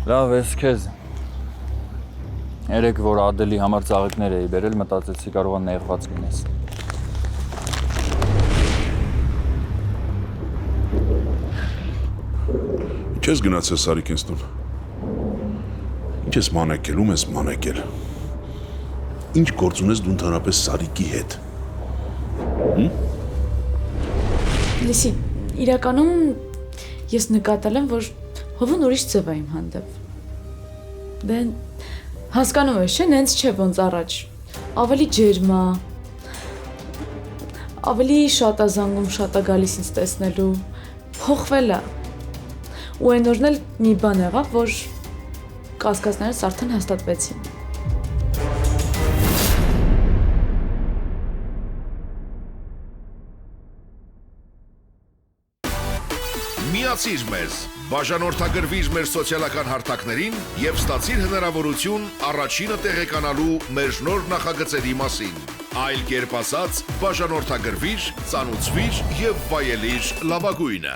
Լավ, ես քեզ։ Երեք որ Ադելի համար ծաղիկներ էի բերել, մտածեցի կարող է նեղված լինես։ Ինչ ես գնացել Սարիկենց տուն։ Ինչ ես մանեկել, ում ես մանեկել։ Ինչ գործ ունես դու ընդհանրապես Սարիկի հետ։ Լսի, իրականում ես նկատել եմ, որ հովն ուրիշ ձև է իմ հանդեպ։ Դե հասկանում ես, չէ՞, նենց չէ ոնց առաջ։ Ավելի ջերմ է։ Ավելի շատ է զանգում, շատ է գալիս ինձ տեսնելու։ Փոխվել է։ Ու այն օրն էլ մի բան եղավ, որ կասկածներս արդեն հաստատվեցին։ Միացիր մեզ, բաժանորդագրվիր մեր սոցիալական հարթակներին և ստացիր հնարավորություն առաջինը տեղեկանալու մեր նոր նախագծերի մասին։ Այլ կերպ ասած, բաժանորդագրվիր, ծանուցվիր և վայելիր լավագույնը։